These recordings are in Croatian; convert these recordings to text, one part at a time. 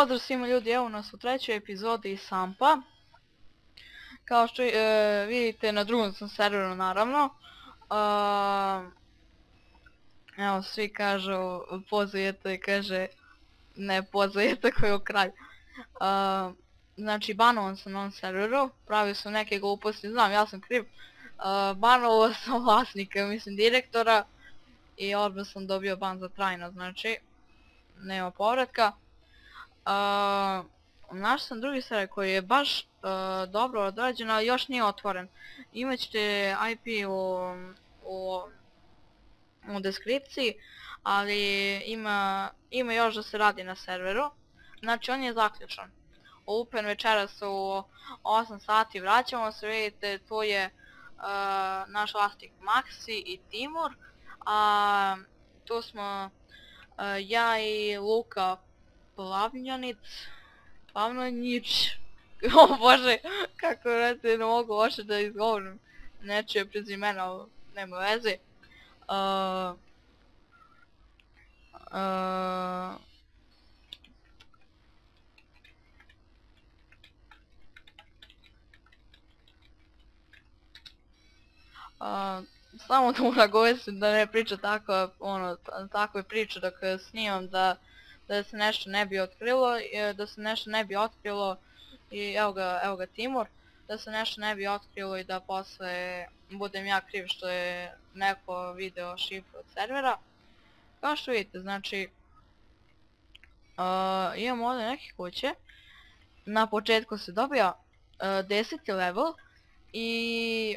Pozdrav svima ljudi, evo nas u trećoj epizodi Sampa. Kao što vidite, na drugom sam serveru naravno. Evo, svi kažu pozujete, kaže ne pozujete koji je kralj. Znači, banovan sam na ovom serveru, pravio sam neke gluposti, znam, ja sam kriv. Banovao sam vlasnika, mislim direktora, i odmah sam dobio ban za trajno, znači nema povratka. Našao sam drugi server koji je baš dobro odrađen, ali još nije otvoren. Imaćete IP u deskripciji, ali ima još da se radi na serveru. Znači on je zaključan. Open večeras u 8 sati, vraćamo se, vidite, tu je naš vlasnik Maxi i Timur. Tu smo ja i Luka Plavnjanić. O bože, kako ne mogu ošte da izgovorim nečije prezimena, ali nema veze. Samo da mu nagovesim da ne priča tako, takve priče dok snimam, da se nešto ne bi otkrilo, i evo ga Timur, da se nešto ne bi otkrilo i da posle budem ja kriv što je neko video šifru od servera. Kao što vidite, znači, imamo ovdje neke kuće. Na početku se dobija 10. level i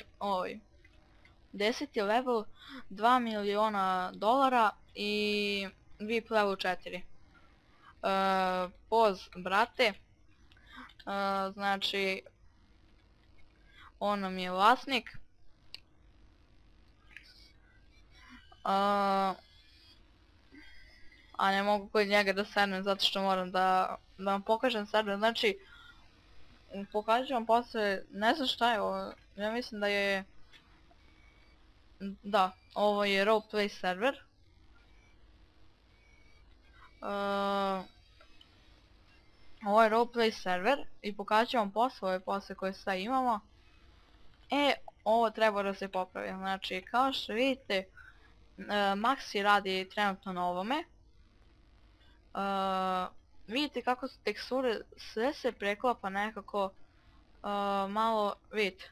10. level, 2 miliona dolara i VIP level 4. Poz brate, znači on nam je vlasnik. A ne mogu kod njega da sednem zato što moram da vam pokažem server. Znači, pokažem vam posle, ne znam šta je ovo, ja mislim da je... Da, ovo je roleplay server. Ovo je roleplay server i pokažem vam poslove koje sve imamo. Ovo treba da se popravi, znači kao što vidite, Maxi radi trenutno na ovome. Vidite kako su teksture, sve se preklapa nekako malo, vidite.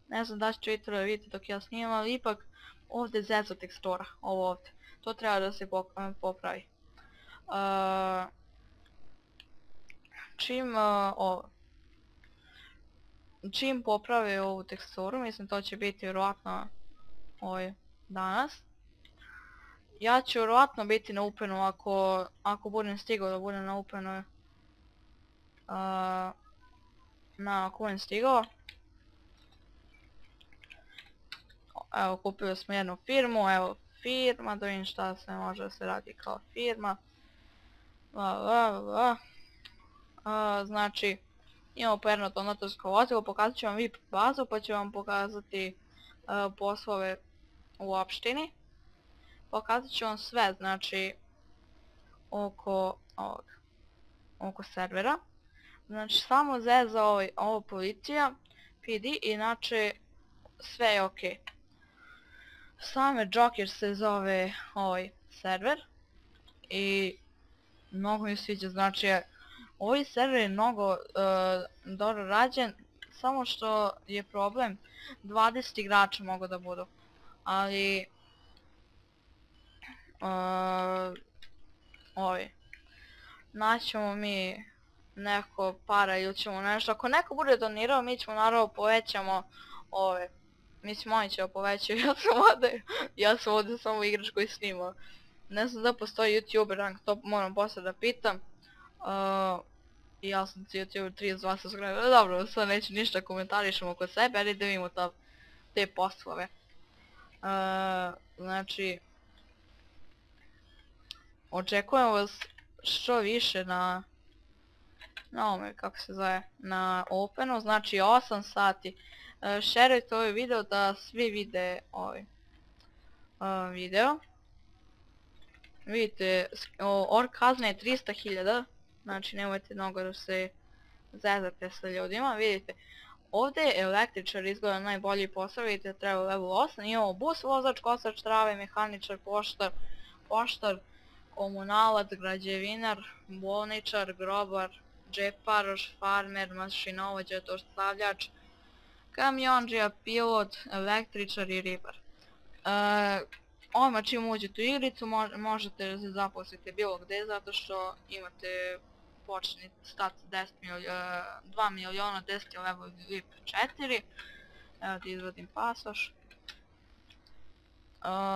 Ne znam da ćete vidjeti dok ja snimam, ali ipak ovdje je zezo tekstura, ovo ovdje. To treba da se popravi. Čim poprave ovu teksturu, mislim to će biti vjerojatno danas. Ja ću vjerojatno biti na Openu ako budem stigao da budem na Openu. Ako budem stigao. Evo, kupili smo jednu firmu, evo firma, da vidim šta se može da se radi kao firma. Znači, imamo po jedno donatorsko vozilo, pokazat ću vam VIP bazu, pa ću vam pokazati poslove u opštini. Pokazat ću vam sve, znači, oko servera. Znači, samo zeza ovo policija, PD, inače sve je okej. Same Joker se zove ovaj server i mnogo mi sviđa, znači ovaj server je mnogo dobro rađen, samo što je problem 20 igrača mogu da budu, ali naćemo mi neko para ili ćemo nešto, ako neko bude donirao mi ćemo naravno povećamo ove. Mislim, oni će povećaju, ja sam ovdje samo igrač koji snima. Ne znam da postoji YouTuber rank, to moram posle da pitam. Ja sam YouTuber 32 subscribera, dobro, sad neću ništa komentarišem oko sebe, ali da vidimo te poslove. Znači, očekujem vas što više na ovome, kako se zove, na Openu, znači 8 sati. Šerujte ovaj video da svi vide ovaj video. Vidite, org kazna je 300.000, Znači nemojte mnogo da se zezate sa ljudima, vidite. Ovdje je električar izgleda najbolji posao, vidite treba level 8, imamo bus, vozač, kosač trave, mehaničar, poštar, komunalac, građevinar, bolničar, grobar, džeparoš, farmer, mašinovođa, dostavljač, kamiondžija, pilot, električar i ribar. Odmah čim uđete u igricu možete da se zaposlite bilo gdje zato što imate početni stat 2 miliona 10 level VIP 4. Evo ti izvadim pasoš.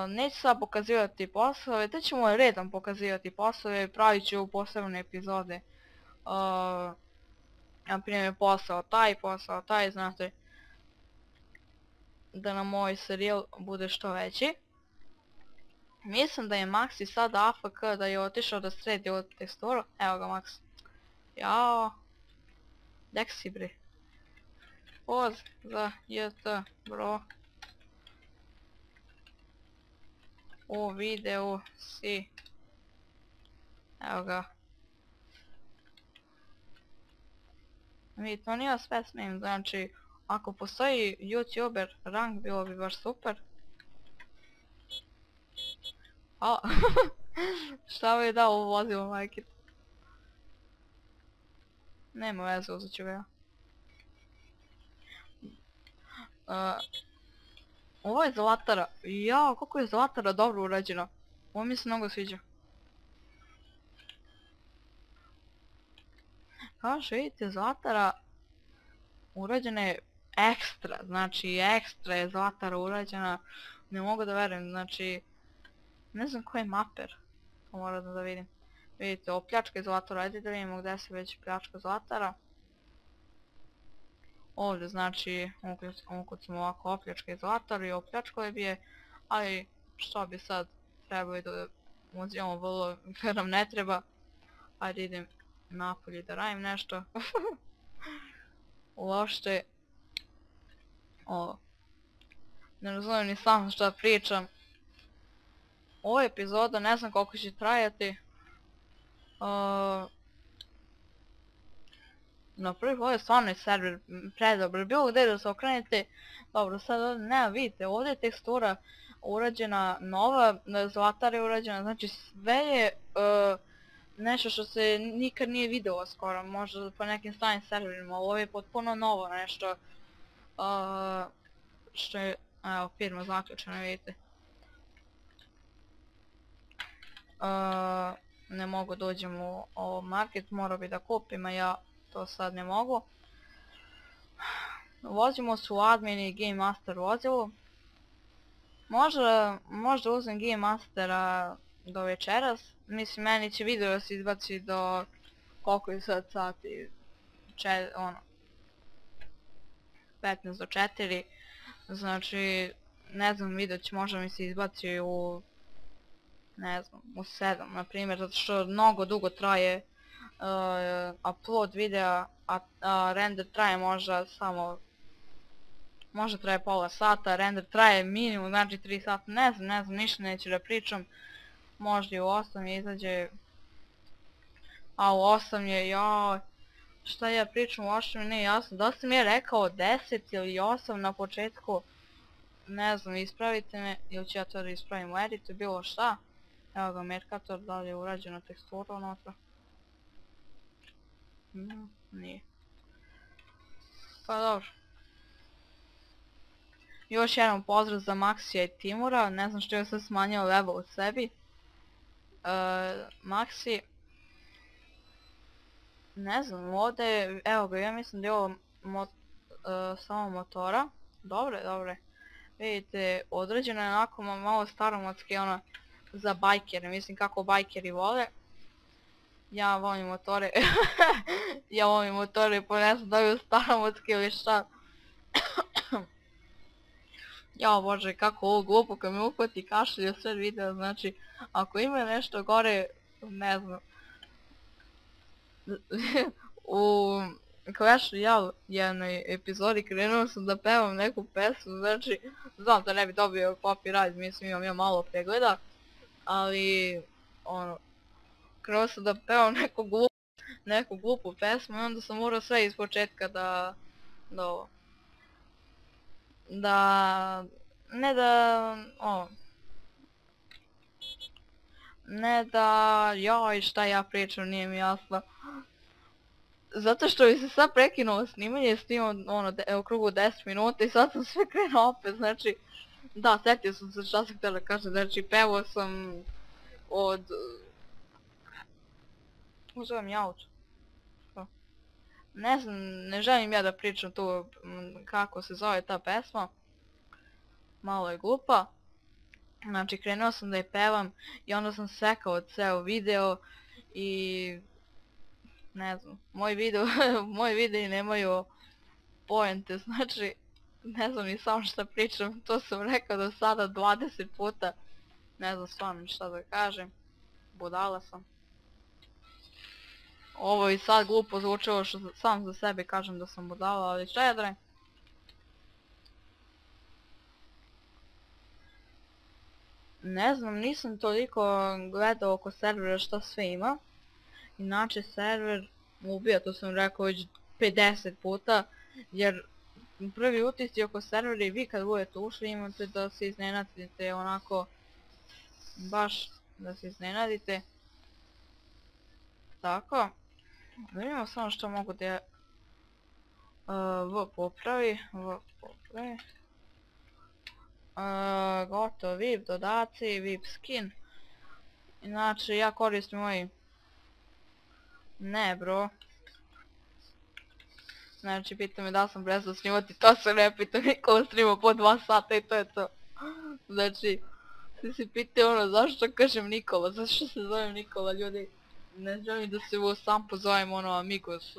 Neću sad pokazivati poslove, te ćemo redom pokazivati poslove, pravit ću posebne epizode. Na primjer posao taj, znate, da nam ovaj serijal bude što veći. Mislim da je Maxi sad AFK, da je otišao da sredi ovu teksturu. Evo ga Max. Jao. Dek si bre. Poz za JT bro. U videu si. Evo ga. Vidite, on ja sve smijem, znači ako postoji YouTuber rank bilo bi baš super. A, šta mi je dao ovo vozilo majke? Nema veze, uzet ću ga ja. Ovo je Zlatara, jao kako je Zlatara dobro urađeno. Ovo mi se mnogo sviđa. Kao što vidite Zlatara urađena je ekstra, znači ekstra je Zlatara urađena. Ne mogu da verujem, znači ne znam ko je maper, to moram da vidim. Vidite, o pljačka je Zlatara, ajde da vidimo gdje se već pljačka Zlatara. Ovdje znači, ukucamo ovako opljačka je Zlatara i opljačkali bi je, ali što bi sad trebali da uzimamo vrlo, jer nam ne treba. Ajde idem napolje da radim nešto. Uopšte, ne razumijem ni sam šta pričam. Ova epizoda ne znam koliko će trajati. Na prvi pogled je stvarno server predobar, bilo gdje da se okrenete. Dobro, sad nema vidite, ovdje je tekstura urađena nova, Zlatara je urađena, znači sve je nešto što se nikad nije videlo skoro, možda po nekim starim serverima, ovo je potpuno novo nešto. Što je, evo, firma zaključena, vidite. Ne mogu dođem u ovo market, morao bi da kupim, a ja to sad ne mogu. Vozimo se u admin i Game Master vozilu. Možda uzem Game Mastera do večeras. Mislim, meni će video da se izbaci do koliko je sad sati, 15 do 4. Znači, ne znam, video će možda mi se izbaci u, ne znam, u 7 na primjer, zato što mnogo dugo traje upload videa, a render traje možda samo, možda traje pola sata, render traje minimum, znači 3 sata, ne znam, ništa neću da pričam, možda i u 8 izađe, a u 8 je, joj, šta ja pričam, uopšte mi nije jasno, da sam je rekao 10 ili 8 na početku, ne znam, ispravite me, ili ću ja to da ispravim u editu, bilo šta. Evo ga Mercator, da li je urađena tekstura unutra? Nije. Pa dobro. Još jedan pozdrav za Maxija i Timura, ne znam što je sad smanjio level u sebi. Maxi... Ne znam, ovdje, evo ga, ja mislim da je ovo samo motora. Dobre. Vidite, određeno je onako malo staromodski, ono, za bajkere, mislim kako bajkeri vole. Ja volim motore, pa ne znam da li je staromodski ili šta. Jao bože, kako ovo glupo kad me uhvati kašalj u sred videa, znači, ako ima nešto gore, ne znam. U Clash Royale jednoj epizodi krenuo sam da pevam neku pesmu, znači, znam da ne bi dobio copyright, mislim imam ja malo pregleda, ali, ono, krenuo sam da pevam neku glupu, neku glupu pesmu i onda sam morao sve iz početka ovo, ne joj šta ja pričam, nije mi jasno. Zato što bi se sad prekinulo snimanje, snimao u krugu 10 minuta i sad sam sve krenuo opet, znači, da, setio sam se šta sam htjela kažem, znači, pevao sam od... Uzovem jaut. Ne znam, ne želim ja da pričam tu kako se zove ta pesma, malo je glupa. Znači, krenuo sam da je pevam i onda sam sekao ceo video i... ne znam, moji videi nemaju poente, znači ne znam ni sam šta pričam, to sam rekao do sada 20 puta, ne znam stvarno šta da kažem, budala sam. Ovo i sad glupo zvučilo što sam za sebe kažem da sam budala, ali šta je da ne? Ne znam, nisam toliko gledao oko servera šta sve ima. Inače server ubija, to sam rekao već 50 puta, jer prvi utisci oko servera i vi kad budete ušli imate da se iznenadite onako, baš da se iznenadite. Tako, da vidimo samo što mogu da popravi. Gotovo, VIP dodaci, VIP skin. Inače ja koristim ovaj... Ne bro. Znači pita me da sam prestao snimati, to se ne pita, niko snima po 2 sata i to je to. Znači, svi se pitaju ono zašto kažem Nikola, zašto se zovem Nikola, ljudi. Ne želim da se sam pozovem ono Amigos,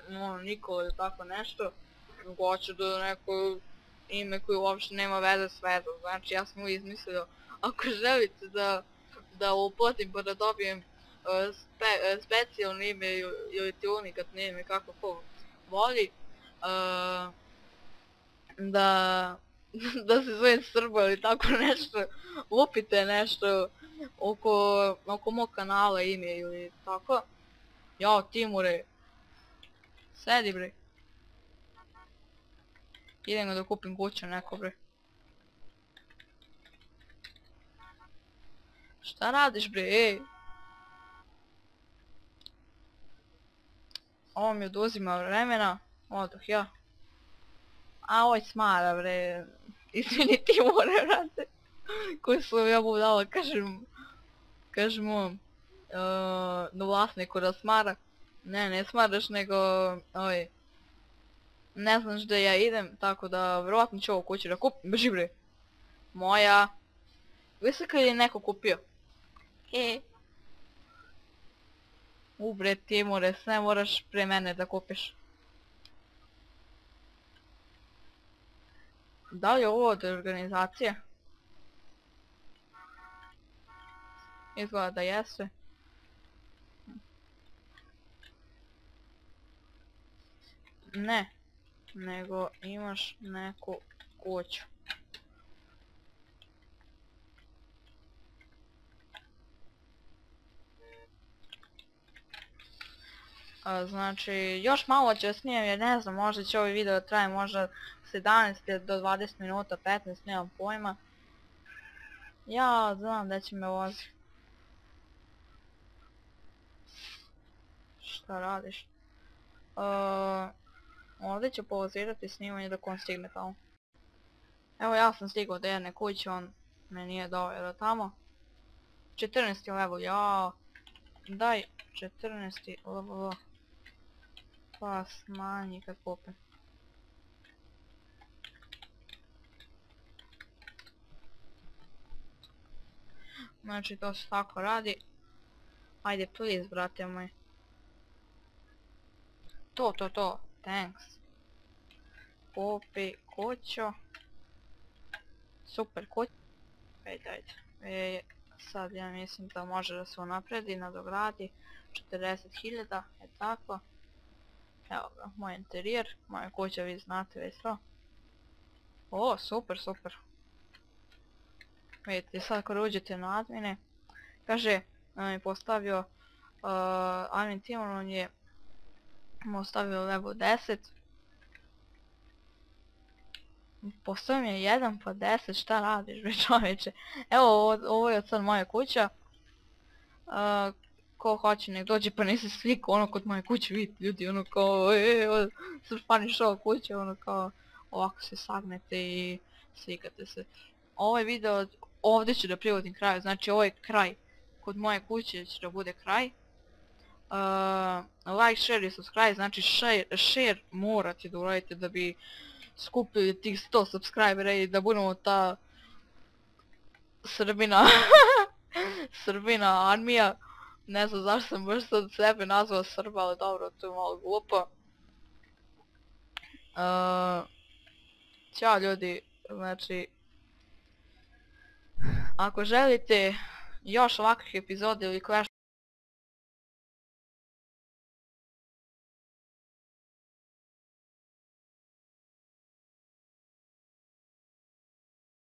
ono Nikola ili tako nešto. Hoću da neko ime koje uopšte nema veze s vezom, znači ja sam uvijek izmislio, ako želite da uplatim pa da dobijem specijalno ime ili ti unikatno ime, kako ko voli, da se zovem Srbo ili tako nešto, lupite nešto oko mog kanala ime ili tako. Jao Timure, sedi bre. Idem da kupim kuću neko bre. Šta radiš bre, ej? Ovo mi oduzima vremena, odoh ja. A oj smara bre, izvini Timure brate. Koji sam ja budala, kažem ovom, no vlasniku da smara. Ne smaraš nego, ne znaš da ja idem, tako da vjerovatno ću ovu kuću da kupim, beži bre. Moja. Visaka je neko kupio. Bre Timure, sve moraš pre mene da kupiš. Da li je ovo od organizacije? Izgleda da jeste. Ne, nego imaš neku kuću. Znači, još malo ću snijem jer ne znam, možda će ovaj video traje možda 17 do 20 minuta, 15, nemam pojma. Ja znam da će me vozi. Šta radiš? Ovdje ću pauzirati snimanje dok on stigne tamo. Evo ja sam stigao do jedne kuće, on me nije doveo do tamo. 14. level, jao. Daj 14. level. Pa smanji kad kupim. Znači to se tako radi. Ajde please brate moj. To, thanks. Kupi kuću. Super kuća. Ajde. Sad ja mislim da može da se unapredi, nadogradi. 40.000, je tako. Evo ga, moj interijer, moja kuća vi znate već to. O, super. Vidite, sad kad uđete na admine, kaže, nam je postavio Armin Timon, on je mu ostavio level 10. Postoji mi je 1 pa 10, šta radiš bre čovječe? Evo ovo je sad moja kuća. Ko hoće nek dođe pa ne se slika ono kod moje kuće, vidite ljudi ono kao Spanish Show kuće, ono kao ovako se sagnete i slikate se. Ovaj video ovdje ću da privodim kraju, znači ovo je kraj kod moje kuće će da bude kraj. Like, share i subscribe, znači share morate da uradite da bi skupili tih 100 subscribera i da budemo ta Srbina armija. Ne znam zašto sam baš sad sebe nazvao Srba, ali dobro, to je malo glupo. Ćao ljudi, znači ako želite još ovakvih epizoda ili koja